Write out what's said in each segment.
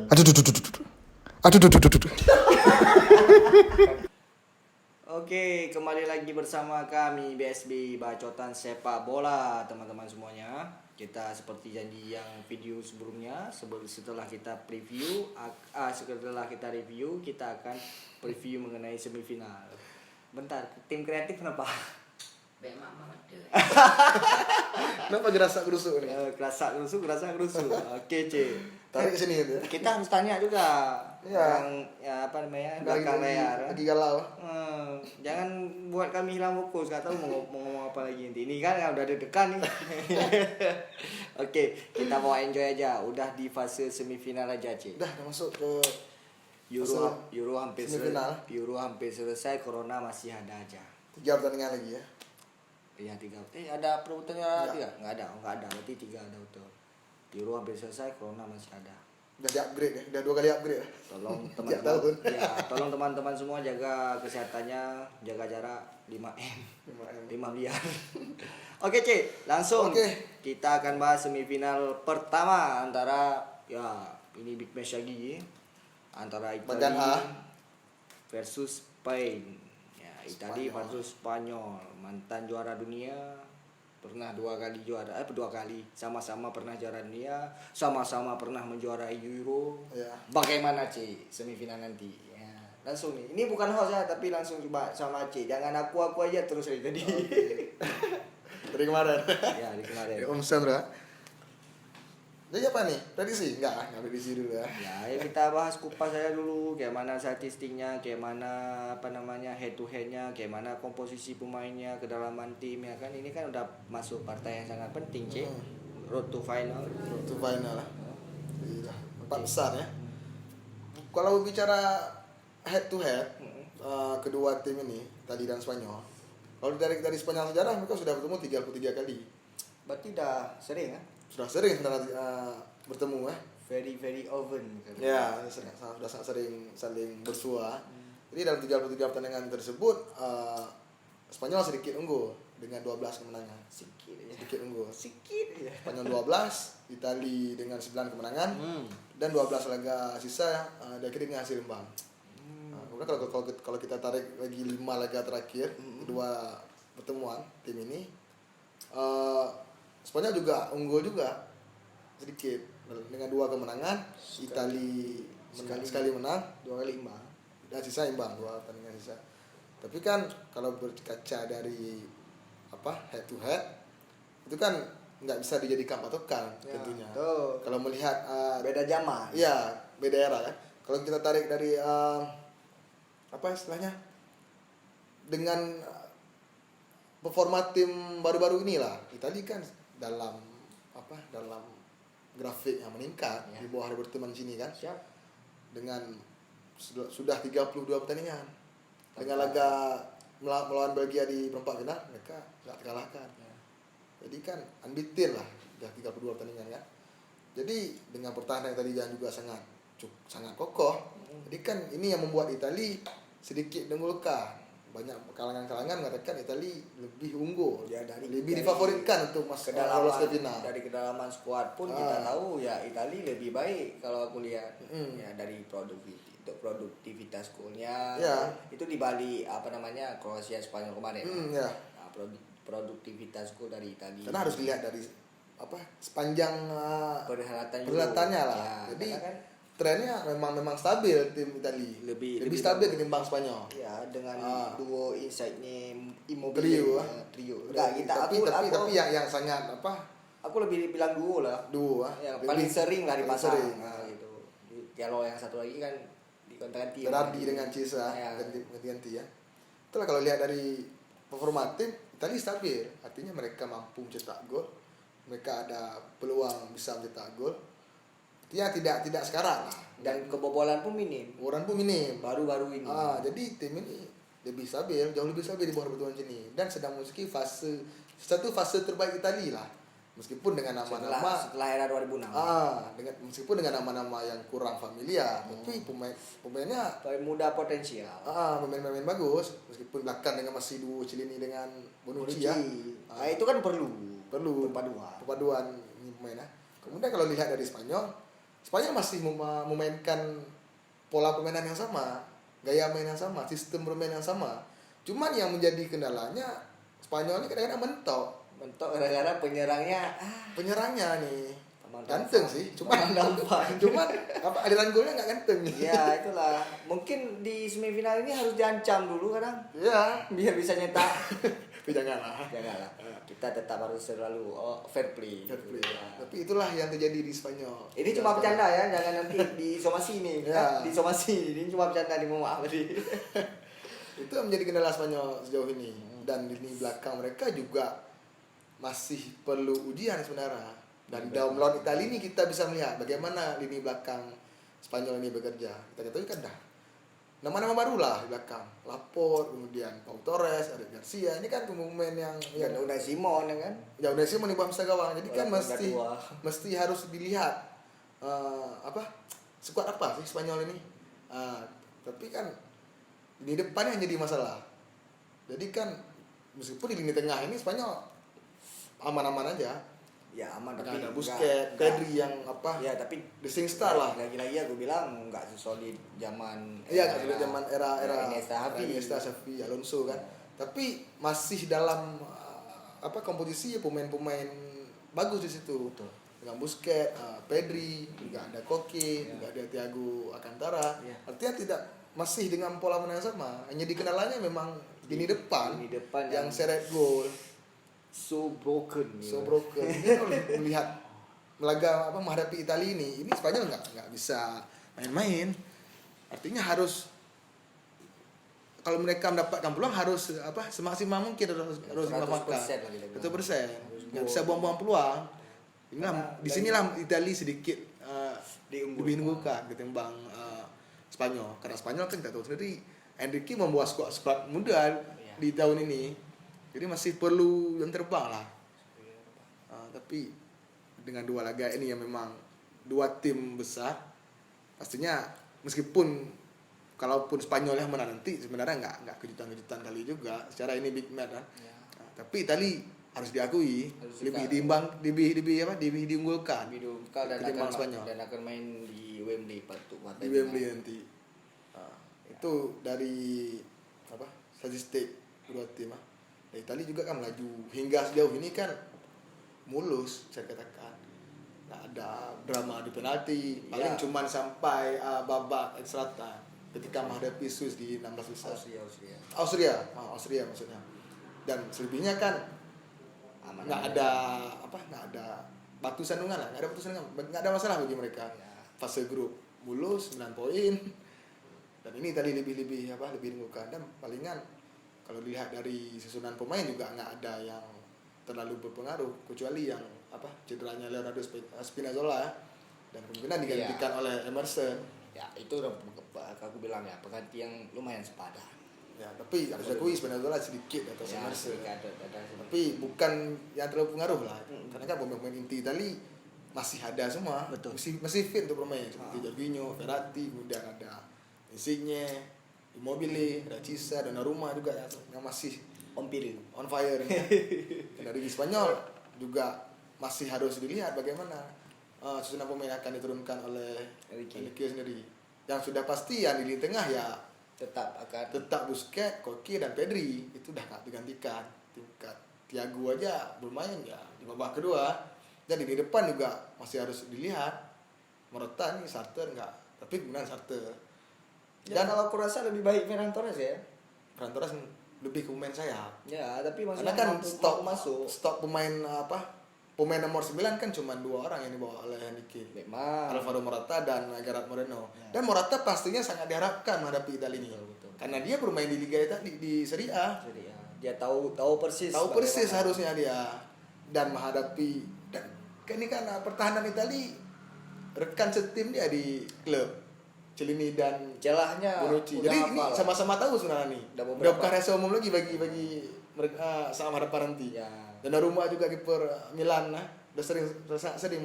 Aduh, aduh, aduh, aduh, aduh. Aduh, aduh, aduh, aduh, aduh. Oke, kembali lagi bersama kami BSB Bacotan Sepak Bola, teman-teman semuanya. Kita seperti janji yang video sebelumnya, setelah kita setelah kita review, kita akan preview mengenai semifinal. Bentar, tim kreatif kenapa? Bemak banget deh. Kenapa gerasa gerusuk nih? Gerasa gerusuk. Oke, C. Tarik ke sini gitu ya. Kita harus tanya juga Iya. yang belakang layar. Lagi galau. Jangan buat kami hilang fokus, nggak tahu mau ngomong apa lagi nanti. Ini kan udah deg-degan nih. Oke, kita mau enjoy aja. Udah di fase semifinal aja, C. Udah masuk ke Euro hampir semifinal. Euro hampir selesai, Corona masih ada aja. 3 pertandingan lagi ya. Iya, 3. Ada perebutannya Enggak. 3? Enggak ada. Berarti 3 ada betul. Euro hampir selesai, Corona masih ada. Udah di upgrade ya. Udah 2 kali upgrade ya. Tolong Tiap teman-teman, tahun. ya, tolong teman-teman semua jaga kesehatannya, jaga jarak 5M, 5 miliar. Oke, C, langsung Oke. kita akan bahas semifinal pertama antara ini big match lagi antara Bagian Italia A. versus Spain. Ya, Italia Spanyol. versus Spanyol, mantan juara dunia. Pernah 2 kali juara, 2 kali sama-sama pernah juara dunia, sama-sama pernah menjuarai Euro. Ya. Bagaimana C semifinal nanti? Ya, langsung nih. Ini bukan host ya, tapi langsung coba sama C. Jangan aku aja terus dari tadi. Dari kemarin. Ya, di kemarin. Ya, Om Sandra. Jadi apa nih? Prediksi? Enggak prediksi dulu ya. Ya, kita bahas kupas saja dulu, kayak mana statistiknya, kayak mana head to headnya, kayak mana komposisi pemainnya, kedalaman tim ya kan. Ini kan udah masuk partai yang sangat penting, C. Road to final. Road to final lah. Iya, 4 besar ya. Kalau bicara head to head kedua tim ini, tadi dan Spanyol. Kalau dari Spanyol sejarah mereka sudah bertemu 33 kali. Berarti udah sering ya? Sudah sering sebenarnya bertemu ya. Very often. Ya, sudah sangat sering saling bersua. Jadi dalam 33 pertandingan tersebut Spanyol sedikit unggul dengan 12 kemenangan. Sedikit unggul. Sedikit ya. Spanyol 12, Italia dengan 9 kemenangan dan 12 laga sisa diakhiri dengan hasil imbang. Kemudian kalau kita tarik lagi 5 laga terakhir kedua pertemuan tim ini Spanyol juga unggul juga sedikit dengan 2 kemenangan, Italia sekali menang, 2 kali imbang. dan sisa imbang 2 pertandingan sisa. Tapi kan kalau berkaca dari head to head itu kan nggak bisa dijadikan patokan Ya, tentunya. betul. Kalau melihat Beda zaman. iya beda era kan. Kalau kita tarik dari istilahnya dengan performa tim baru-baru inilah Italia kan dalam grafik yang meningkat Ya. di bawah Roberto Mancini kan Siap. dengan sudah 32 pertandingan dengan laga melawan Belgia di perempat final mereka nggak terkalahkan Ya. jadi kan unbeaten lah sudah 32 pertandingan kan jadi dengan pertahanan yang tadi juga sangat kokoh jadi kan ini yang membuat Italia sedikit diunggulkan banyak kalangan-kalangan mengatakan Italia lebih unggul Ya, dari difavoritkan untuk masuk lolos ke final. Dari kedalaman skuad pun kita tahu ya Italia lebih baik kalau aku lihat. Ya, dari produktivitas golnya. Ya. Itu di balik Kroasia Spanyol kemarin. Ya. Nah, produktivitas gol dari Italia. Karena harus dilihat dari sepanjang perhelatannya lah. Ya, jadi karena kan trennya memang stabil tim Italia. Lebih stabil ketimbang Spanyol. ya dengan duo inside-nya Immobile trio. Enggak, Tapi yang sangat aku lebih bilang duo lah. duo Yang lebih- paling sering lah paling dipasang. sering. Nah, gitu. Kalau yang satu lagi kan dikontak-ganti. Berardi dengan Cisa Ya. ganti ya. Itulah kalau lihat dari performa tim Italia stabil, artinya mereka mampu mencetak gol. Mereka ada peluang bisa mencetak gol. Dia tidak sekarang lah. Dan kebobolan pun minim. Orang pun minim. Baru-baru ini. Jadi tim ini lebih stabil, jauh lebih stabil di bawah Roberto Mancini dan sedang memasuki fase terbaik Italia lah. Meskipun dengan nama-nama setelah era 2006. meskipun dengan nama-nama yang kurang familiar, tapi pemainnya Pemain muda potensial. pemain-pemain bagus meskipun belakang dengan masih duo Ciellini dengan Bonucci ya. Nah, itu kan perlu Perlu perpaduan. perpaduan ini pemain ya. Kemudian kalau lihat dari Spanyol Spanyol masih memainkan pola permainan yang sama, gaya main yang sama, sistem bermain yang sama. Cuman yang menjadi kendalanya Spanyol ini kadang-kadang mentok. Gara-gara Penyerangnya nih Taman ganteng Tampan. sih, cuman Tampan. cuman apa aliran golnya nggak ganteng. Ya itulah, mungkin di semifinal ini harus diancam dulu kadang Iya, biar bisa nyetak. tapi janganlah. Janganlah, kita tetap harus selalu fair play. Fair play. Ya. Tapi itulah yang terjadi di Spanyol. Ini cuma bercanda ya, jangan nanti disomasi nih. Ya. Disomasi, ini cuma bercanda di maaf tadi. Itu yang menjadi kendala Spanyol sejauh ini. Dan lini belakang mereka juga masih perlu ujian sebenarnya. Dan dalam lawan Italia ini kita bisa melihat bagaimana lini belakang Spanyol ini bekerja. Kita ketahui kan dah nama-nama baru lah di belakang. Laporte, kemudian Pau Torres, Eric Garcia. Ini kan pemain yang Dan Unai Simon ya kan. ya udah sih menimba gawang. Jadi kan Walaupun mesti harus dilihat skuad apa sih Spanyol ini. Tapi kan lini depan yang jadi masalah. Jadi kan meskipun di lini tengah ini Spanyol aman-aman aja. Ya aman, Nggak tapi ada Busquets, Pedri yang Ya tapi the sing star lah. Lagi-lagi ya gue bilang nggak sesolid zaman. Iya, kan sudah zaman era Iniesta, Xavi, Alonso kan. Tapi masih dalam komposisi pemain-pemain bagus di situ. Betul. Dengan Busquets, Pedri, juga ada Koke, juga ada Thiago Alcantara. Ya. Artinya tidak masih dengan pola main yang sama. Hanya di kendalanya memang lini depan yang seret gol. So broken. Ini kalau melihat menghadapi Italia ini Spanyol nggak bisa main-main. Artinya harus kalau mereka mendapatkan peluang harus semaksimal mungkin harus melakukan 100%. Nggak bisa buang-buang peluang. Di sinilah Italia sedikit lebih unggulkan ketimbang Spanyol. Karena Spanyol kan kita tahu sendiri Enrique membawa skuad muda di tahun ini. Jadi masih perlu yang terbang lah. Tapi dengan dua laga ini yang memang dua tim besar, pastinya meskipun kalaupun Spanyol yang menang nanti sebenarnya nggak kejutan-kejutan kali juga. Secara ini big match kan. Ya. Tapi Italia harus diakui lebih diunggulkan dan Spanyol. akan main di Wembley Di Wembley nanti. Itu dari statistik kedua tim. Italia juga kan melaju hingga sejauh ini kan mulus saya katakan. Nggak ada drama di penalti, paling cuman sampai babak extra time ketika menghadapi Swiss di 16 besar. Austria maksudnya. Dan selebihnya kan nggak ada batu sandungan lah, nggak ada masalah bagi mereka. Fase grup mulus 9 poin. Dan ini tadi lebih diunggulkan dan palingan kalau dilihat dari susunan pemain juga nggak ada yang terlalu berpengaruh kecuali yang cederanya Leonardo Spinazzola dan kemungkinan digantikan oleh Emerson. Ya itu aku bilang ya pengganti yang lumayan sepadan. Ya tapi harus diakui Spinazzola sedikit atas Emerson. Ada. Tapi bukan yang terlalu pengaruh lah. Karena kan pemain inti Italia masih ada semua. Betul. Masih fit untuk bermain seperti Jorginho, Verratti, kemudian ada Insigne, Immobile, ada Cisa, Donnarumma juga yang masih on fire. Dan dari Spanyol juga masih harus dilihat bagaimana susunan pemain akan diturunkan oleh Enrique sendiri. Yang sudah pasti yang di lini tengah ya tetap Busquets, Koke dan Pedri itu udah nggak digantikan. Tingkat Thiago aja bermain ya di babak kedua. Dan di depan juga masih harus dilihat. Morata nih starter nggak, tapi kemudian starter. Dan kalau aku rasa lebih baik Ferran Torres ya. Ferran Torres lebih ke pemain sayap. Ya, tapi maksudnya karena kan stok pemain nomor 9 kan cuma 2 orang yang dibawa oleh Enrique. Memang. Alvaro Morata dan Gerard Moreno. Ya. Dan Morata pastinya sangat diharapkan menghadapi Italia ini. Betul. Karena dia bermain di Liga di Serie A. Dia tahu persis. Tahu persis harusnya dia dan menghadapi dan ini kan pertahanan Italia rekan setim dia di klub Celini dan celahnya Bonucci. Jadi ini sama-sama tahu sebenarnya nih. Udah bukan rahasia umum lagi bagi mereka sama hadapan nanti. Ya. Dan Donnarumma juga kiper Milan udah sering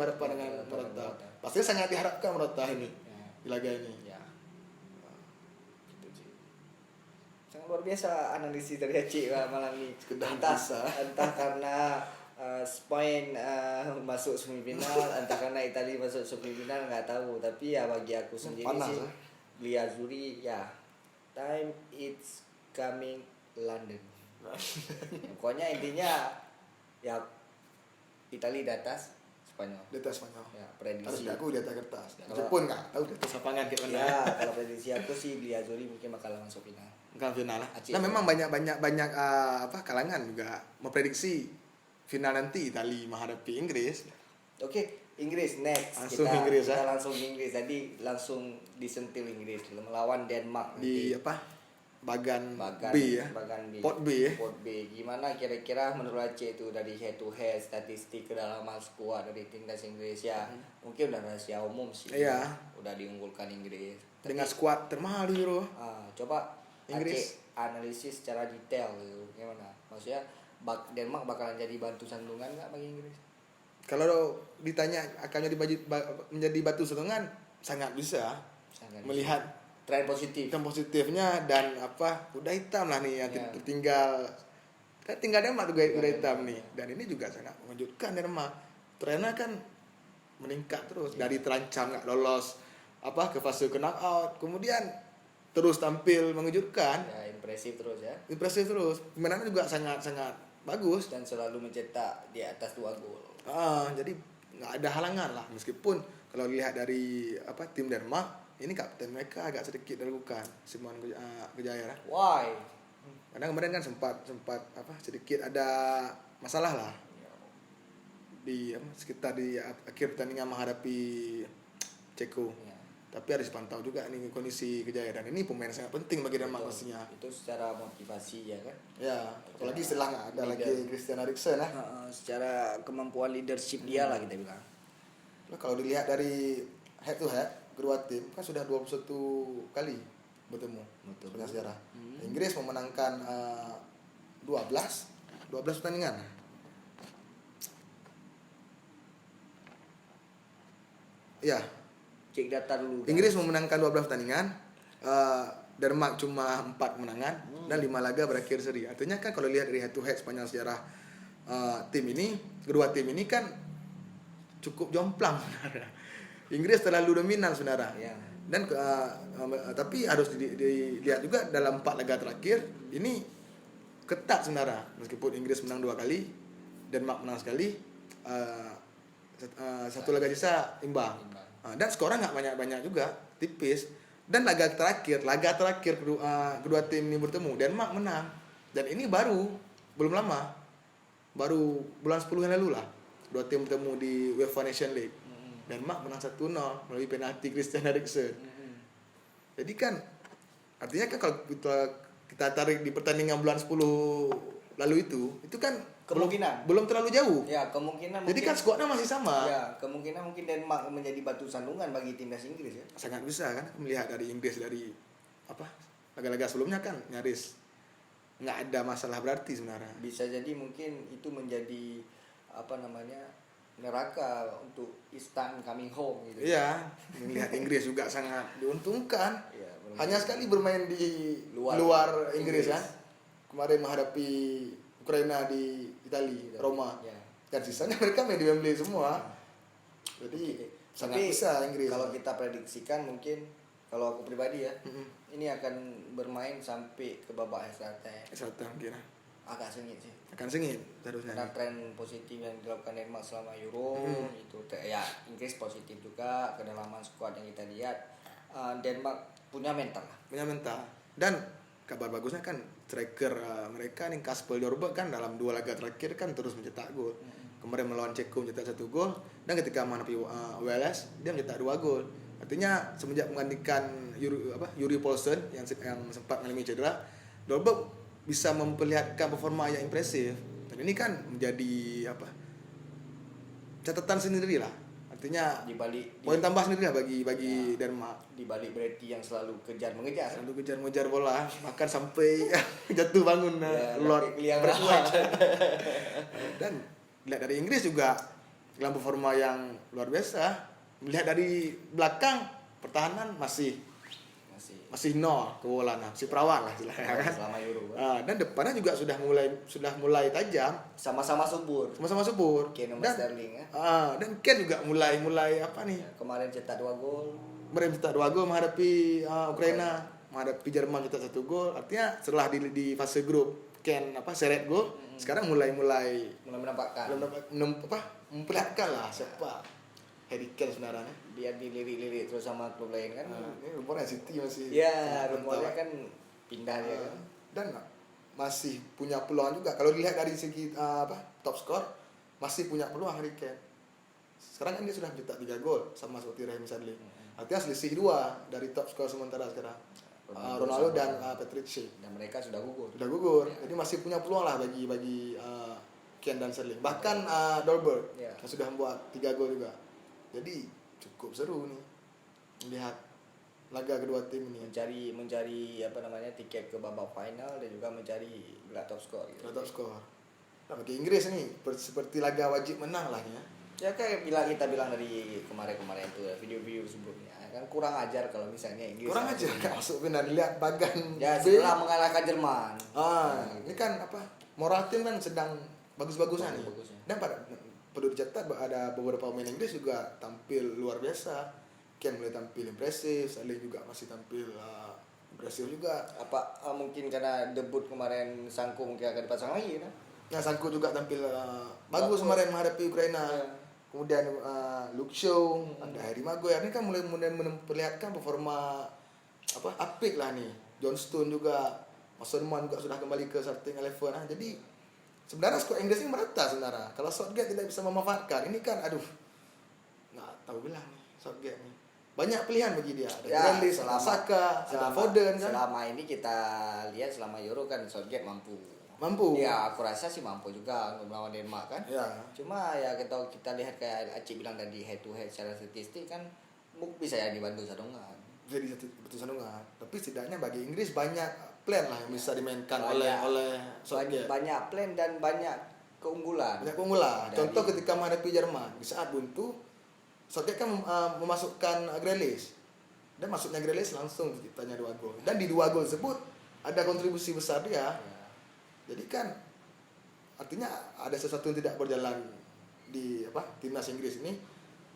berhadapan dengan Morata. Pastinya sangat diharapkan Morata ini di laga ini. Ya. Sangat luar biasa analisis dari Aceh malam ini. Entah karena Spain masuk semifinal, entah karena Italia masuk semifinal nggak tahu, tapi ya bagi aku sendiri Panas, sih ya. Gli Azzurri ya time it's coming London. Pokoknya intinya ya Italia di atas, Spanyol. Di atas Spanyol. Ya, Harus prediksi. aku di atas kertas. Kalau- Jepun nggak tahu di atas lapangan kayak mana. Ya, kalau prediksi aku sih Gli Azzurri mungkin bakal masuk final. Bukan final lah. Aceh. Nah memang banyak kalangan juga memprediksi final nanti Italia menghadapi Inggris. Oke, Inggris next. Langsung kita, Inggris, kita ya? langsung Inggris. Tadi langsung disentil Inggris melawan Denmark Di nanti. bagan Bagan B ya. Bagan B. Pot B ya. Pot B. Gimana kira-kira menurut Aceh itu dari head to head statistik kedalaman skuad dari timnas Inggris ya? Mungkin udah rahasia umum sih. Iya. Udah diunggulkan Inggris. Dengan skuad termahal di Euro. Coba Inggris. Aceh analisis secara detail gitu. Gimana? Maksudnya Denmark bakalan jadi bantu sandungan nggak bagi Inggris? Kalau ditanya akan menjadi batu sandungan, sangat bisa Sangat melihat tren positif. yang positifnya dan kuda hitam lah nih yang Ya. tertinggal. Kan tinggal Denmark tuh kuda hitam nih, dan ini juga sangat mengejutkan Denmark. Trennya kan meningkat terus dari terancam nggak lolos ke fase knockout, kemudian terus tampil mengejutkan, Ya, impresif terus ya. impresif terus. Permainannya juga sangat bagus. Dan selalu mencetak di atas 2 gol. Jadi nggak ada halangan lah, meskipun kalau lihat dari tim Denmark ini kapten mereka agak sedikit diragukan, Simon Kjær lah. Why? Karena kemarin kan sempat sedikit ada masalah lah di sekitar di akhir pertandingan menghadapi Ceko. Ya. Tapi harus dipantau juga nih kondisi Kjær, dan ini pemain sangat penting bagi Denmark pastinya. Itu secara motivasi ya kan. Ya, apalagi setelah nggak ada lagi Leader. Christian Eriksen lah. Secara kemampuan leadership dia lah kita bilang. Nah, kalau dilihat dari head to head kedua tim kan sudah 21 kali bertemu Betul. sepanjang sejarah. Inggris memenangkan 12 pertandingan. Ya, Cek data dulu. Inggris memenangkan 12 pertandingan, Denmark cuma 4 kemenangan dan 5 laga berakhir seri. Artinya kan kalau lihat dari head to head sepanjang sejarah kedua tim ini kan cukup jomplang sebenarnya. Inggris terlalu dominan sebenarnya. Ya. Dan tapi harus dilihat juga dalam 4 laga terakhir ini ketat sebenarnya. Meskipun Inggris menang 2 kali, Denmark menang sekali, satu laga sisa imbang. Dan skornya nggak banyak-banyak juga, tipis. Dan laga terakhir kedua tim ini bertemu, Denmark menang. Dan ini belum lama, baru bulan 10 yang lalu lah, dua tim bertemu di UEFA Nation League. Denmark menang 1-0 melalui penalti Christian Eriksen. Jadi kan artinya kan kalau kita tarik di pertandingan bulan 10 lalu itu kan Kemungkinan. belum terlalu jauh. Ya, kemungkinan Jadi kan skuadnya masih sama. Ya, kemungkinan mungkin Denmark menjadi batu sandungan bagi timnas Inggris ya. Sangat bisa kan melihat dari Inggris dari laga-laga sebelumnya kan nyaris nggak ada masalah berarti sebenarnya. Bisa jadi mungkin itu menjadi neraka untuk Istan coming home gitu. Iya, melihat Inggris juga sangat diuntungkan. Ya, benar. Hanya sekali bermain di Luar luar Inggris Inggris. kan. Kemarin menghadapi Ukraina di Italia, Roma. Ya. Dan sisanya mereka main di Wembley semua. Jadi sangat Tapi bisa Inggris. kalau kita prediksikan mungkin kalau aku pribadi ya, Mm-mm. ini akan bermain sampai ke babak extra time. Satu kira Agak sengit sih. akan sengit seharusnya. Karena tren positif yang dilakukan Denmark selama Euro itu ya Inggris positif juga, kedalaman skuad yang kita lihat. Denmark punya mental lah. Punya mental. Dan kabar bagusnya kan striker mereka nih Kasper Dolberg kan dalam 2 laga terakhir kan terus mencetak gol. Kemarin melawan Ceko mencetak 1 gol, dan ketika menghadapi Wales dia mencetak 2 gol. Artinya semenjak menggantikan Yuri Poulsen yang sempat mengalami cedera, Dolberg bisa memperlihatkan performa yang impresif. Dan ini kan menjadi catatan sendiri lah. Artinya Di balik poin tambah sendiri lah bagi Denmark. di balik berarti yang selalu kejar mengejar. Selalu kejar-ngejar bola, bahkan sampai jatuh bangun Ya, Lord yang Brad White. Dan lihat dari Inggris juga dalam performa yang luar biasa. Melihat dari belakang pertahanan masih masih nol kebobolan, masih perawan lah istilahnya kan. selama Euro. Dan depannya juga sudah mulai tajam, Sama-sama subur. sama-sama subur. Kane sama Dan Sterling ya. dan Ken juga mulai apa nih? Kemarin cetak 2 gol. Kemarin cetak 2 gol menghadapi Ukraina, menghadapi Jerman cetak 1 gol. Artinya setelah di fase grup Ken seret gol, sekarang mulai menampakkan. memperlihatkan lah siapa Harry Kane sebenarnya. Dia dilirik-lirik terus sama klub lain kan. Ini rumornya City masih. Ya, rumornya kan pindah dia kan. Dan masih punya peluang juga. Kalau dilihat dari segi top skor, masih punya peluang Harry Kane. Sekarang kan dia sudah mencetak 3 gol sama seperti Raheem Sterling. Artinya selisih 2 dari top skor sementara sekarang. Ronaldo dan Patrick Schick. Dan mereka sudah gugur. Jadi masih punya peluang lah bagi Kane dan Sterling. Bahkan Dolberg yang sudah membuat 3 gol juga. Jadi cukup seru nih melihat laga kedua tim ini. Mencari tiket ke babak final dan juga mencari gelar top skor gitu. Top skor. Nah, bagi Inggris nih seperti laga wajib menang lah ya. Ya kayak kita bilang dari kemarin tuh video-video sebelumnya kan kurang ajar kalau misalnya Inggris kurang ajar nggak masuk final, lihat bagan ya B. setelah mengalahkan Jerman. Ini kan moral tim kan sedang bagus-bagusnya nih. Dan perlu dicatat ada beberapa pemain Inggris juga tampil luar biasa. Kane mulai tampil impresif, Sterling juga masih tampil impresif juga. Mungkin karena debut kemarin Sancho mungkin akan dipasang lagi kan? Nah, Sancho juga tampil bagus kemarin menghadapi Ukraina. Kemudian Luke Shaw, ada Harry Maguire. Ini kan mulai memperlihatkan performa apik lah nih. John Stones juga, Mason Mount juga sudah kembali ke starting 11. Jadi sebenarnya skuad Inggris ini merata sebenarnya. Kalau Southgate tidak bisa memanfaatkan, ini kan nggak tahu bilang nih Southgate nih. Banyak pilihan bagi dia. Ada Grealish, ada Saka, ada Foden kan. Selama ini kita lihat selama Euro kan Southgate mampu. Ya, aku rasa sih mampu juga untuk melawan Denmark kan. Ya. Cuma ya kita lihat kayak Acik bilang tadi head to head secara statistik kan bisa ya dibantu Sandungan. Jadi betul Sandungan. Tapi setidaknya bagi Inggris banyak plan lah yang bisa dimainkan oleh Southgate. Banyak plan dan banyak keunggulan. Contoh ketika menghadapi Jerman, di saat buntu Southgate kan memasukkan Grealish. Dan masuknya Grealish langsung ciptanya 2 gol. Dan di 2 gol tersebut ada kontribusi besar dia. Jadi kan artinya ada sesuatu yang tidak berjalan di timnas Inggris ini.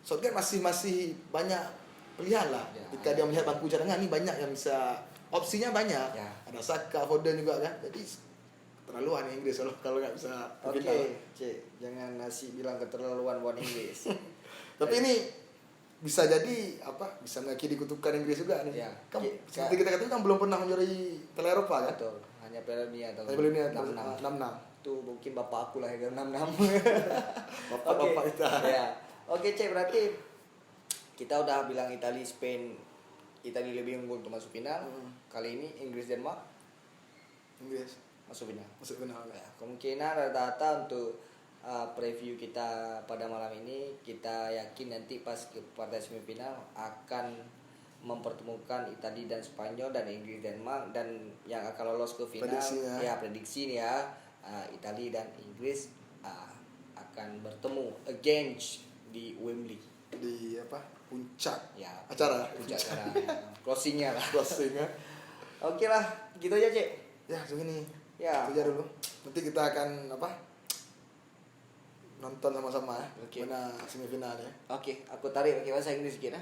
Southgate masih banyak pilihan lah. Ketika dia melihat bangku cadangan ini banyak yang bisa, opsinya banyak. Ada Saka, Foden juga kan. Jadi keterlaluan Inggris kalau nggak bisa Oke, jangan bilang keterlaluan buat Inggris. Tapi ini bisa jadi bisa mengakhiri kutukan Inggris juga nih. Seperti kita katakan kan belum pernah menjuarai Piala Eropa kan. Betul. Hanya Piala Dunia tahun 66. Tuh mungkin bapak aku lah yang 66. Bapak kita. Ya. Oke, Cek, berarti kita udah bilang Italia, Spain. Italia lebih unggul untuk masuk final. Kali ini Inggris Denmark. Inggris masuk final. Ya. Kemungkinan rata-rata untuk preview kita pada malam ini, kita yakin nanti pas ke partai semifinal akan mempertemukan Italia dan Spanyol dan Inggris Denmark, dan yang akan lolos ke final prediksi nih ya Italia dan Inggris akan bertemu against di Wembley di puncak acara closingnya lah. Oke lah, gitu aja Cek. Ya segini itu aja dulu, nanti kita akan nonton sama-sama mana semifinal ya. Oke, aku tarik pakai bahasa Inggris sedikit.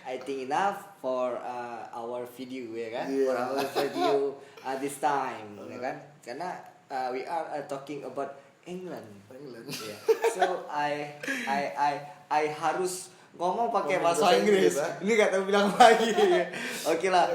I think enough for our video ya kan. For our video this time ya kan. Karena we are talking about England. Yeah. So I harus ngomong pakai bahasa Inggris. Ini gak tahu bilang lagi. Oke lah.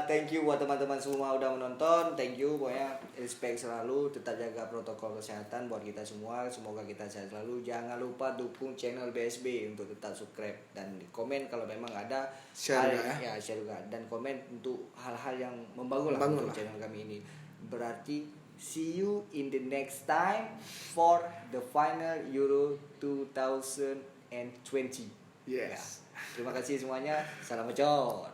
Thank you buat teman-teman semua udah menonton. Thank you pokoknya, respect selalu, tetap jaga protokol kesehatan buat kita semua. Semoga kita sehat selalu. Jangan lupa dukung channel BSB untuk tetap subscribe dan komen kalau memang ada share juga, dan komen untuk hal-hal yang membangun lah untuk channel kami ini. Berarti see you in the next time for the final Euro 2020. Yes. Terima kasih semuanya. Salam bacot.